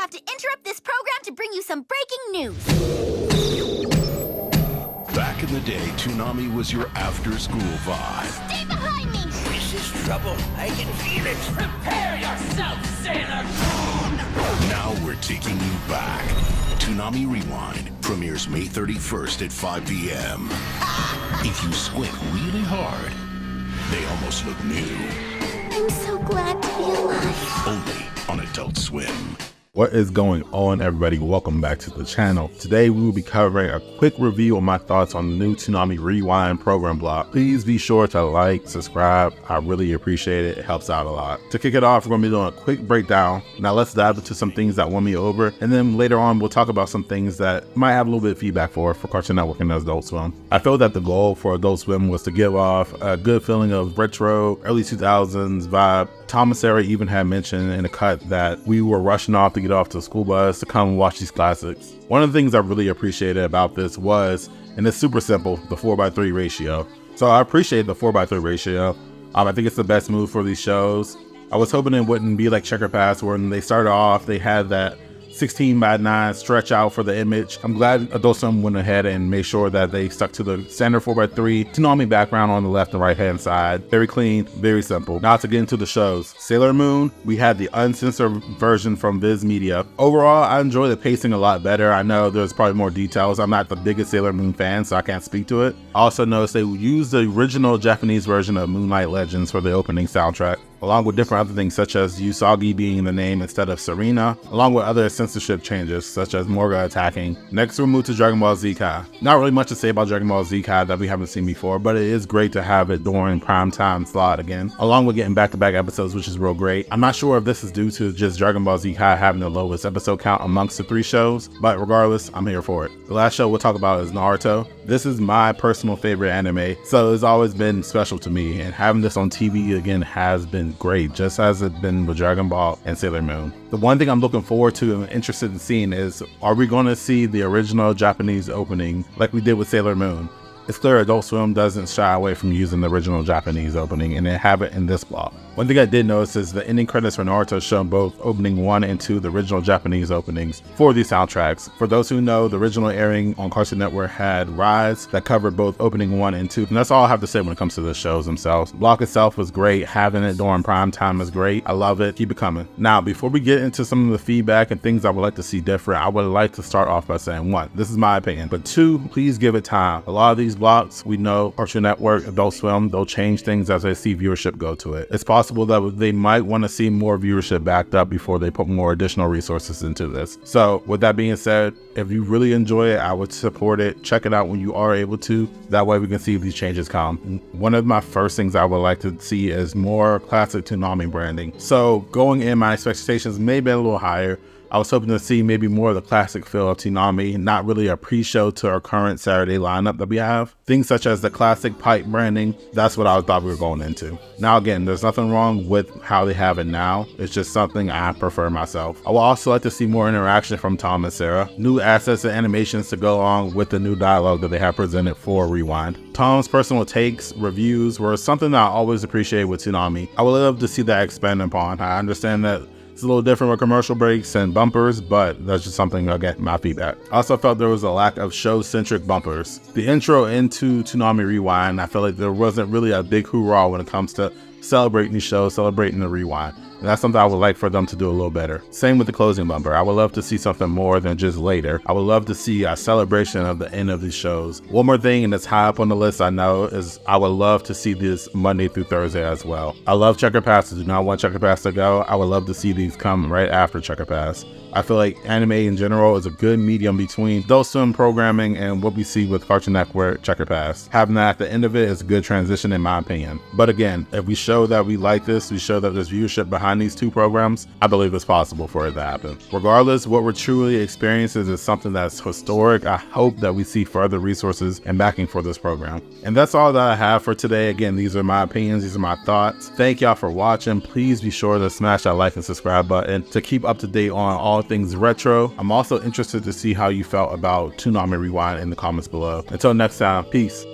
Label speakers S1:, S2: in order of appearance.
S1: have to interrupt this program to bring you some breaking news.
S2: Back in the day, Toonami was your after-school vibe.
S1: Stay behind me!
S3: This is trouble. I can feel it. Prepare yourself, sailor!
S2: Now we're taking you back. Toonami Rewind premieres May 31st at 5 p.m. If you squint really hard, they almost look new.
S1: I'm so glad to be alive.
S2: Only on Adult Swim.
S4: What is going on, everybody? Welcome back to the channel. Today we will be covering a quick review of my thoughts on the new Toonami Rewind program block. Please be sure to like, subscribe. I really appreciate it. It helps out a lot. To kick it off, we're going to be doing a quick breakdown. Now let's dive into some things that won me over, and then later on we'll talk about some things that might have a little bit of feedback for Cartoon Network and Adult Swim. I feel that the goal for Adult Swim was to give off a good feeling of retro, early 2000s vibe. Tom and Sarah even had mentioned in the cut that we were rushing off to get off to the school bus to come and watch these classics. One of the things I really appreciated about this was, and it's super simple, the 4:3 ratio. So I appreciate the 4:3 ratio. I think it's the best move for these shows. I was hoping it wouldn't be like Checker Pass, where when they started off, they had that 16:9 stretch out for the image. I'm glad Adult Swim went ahead and made sure that they stuck to the standard 4:3 Toonami background on the left and right hand side. Very clean, very simple. Now to get into the shows. Sailor Moon, we had the uncensored version from Viz Media. Overall, I enjoy the pacing a lot better. I know there's probably more details. I'm not the biggest Sailor Moon fan, so I can't speak to it. I also noticed they used the original Japanese version of Moonlight Legends for the opening soundtrack, along with different other things such as Usagi being the name instead of Serena, along with other censorship changes such as Morga attacking. Next we'll move to Dragon Ball Z Kai. Not really much to say about Dragon Ball Z Kai that we haven't seen before, but it is great to have it during prime time slot again, along with getting back-to-back episodes, which is real great. I'm not sure if this is due to just Dragon Ball Z Kai having the lowest episode count amongst the 3 shows, but regardless, I'm here for it. The last show we'll talk about is Naruto. This is my personal favorite anime, so it's always been special to me, and having this on TV again has been great, just as it's been with Dragon Ball and Sailor Moon. The one thing I'm looking forward to and interested in seeing is, are we going to see the original Japanese opening like we did with Sailor Moon? It's clear Adult Swim doesn't shy away from using the original Japanese opening, and they have it in this block. One thing I did notice is the ending credits for Naruto show both opening 1 and 2, the original Japanese openings for these soundtracks. For those who know, the original airing on Cartoon Network had Rise that covered both opening 1 and 2, and that's all I have to say when it comes to the shows themselves. The block itself was great. Having it during prime time is great. I love it. Keep it coming. Now, before we get into some of the feedback and things I would like to see different, I would like to start off by saying, 1, this is my opinion, but 2, please give it time. A lot of these blocks, we know Cartoon Network, Adult Swim, they'll change things as they see viewership go to it. It's possible that they might want to see more viewership backed up before they put more additional resources into this. So with that being said, if you really enjoy it, I would support it. Check it out when you are able to. That way we can see if these changes come. One of my first things I would like to see is more classic Toonami branding. So going in, my expectations may be a little higher. I was hoping to see maybe more of the classic feel of Toonami, not really a pre-show to our current Saturday lineup that we have. Things such as the classic pipe branding, that's what I thought we were going into. Now again, there's nothing wrong with how they have it now. It's just something I prefer myself. I would also like to see more interaction from Tom and Sarah, new assets and animations to go along with the new dialogue that they have presented for Rewind. Tom's personal takes, reviews were something that I always appreciate with Toonami. I would love to see that expanded upon. I understand that it's a little different with commercial breaks and bumpers, but that's just something, again, my feedback. I also felt there was a lack of show-centric bumpers. The intro into Toonami Rewind, I felt like there wasn't really a big hoorah when it comes to celebrating these shows, celebrating the Rewind. And that's something I would like for them to do a little better. Same with the closing bumper. I would love to see something more than just later. I would love to see a celebration of the end of these shows. One more thing, and it's high up on the list I know, is I would love to see this Monday through Thursday as well. I love Checker Pass. I do not want Checker Pass to go. I would love to see these come right after Checker Pass. I feel like anime in general is a good medium between Adult Swim programming and what we see with Cartoon Network Checker Pass. Having that at the end of it is a good transition in my opinion. But again, if we show that we like this, we show that there's viewership behind these 2 programs, I believe it's possible for it to happen. Regardless, what we're truly experiencing is something that's historic. I hope that we see further resources and backing for this program. And that's all that I have for today. Again, these are my opinions, these are my thoughts. Thank y'all for watching. Please be sure to smash that like and subscribe button to keep up to date on all things retro. I'm also interested to see how you felt about Toonami Rewind in the comments below. Until next time, peace.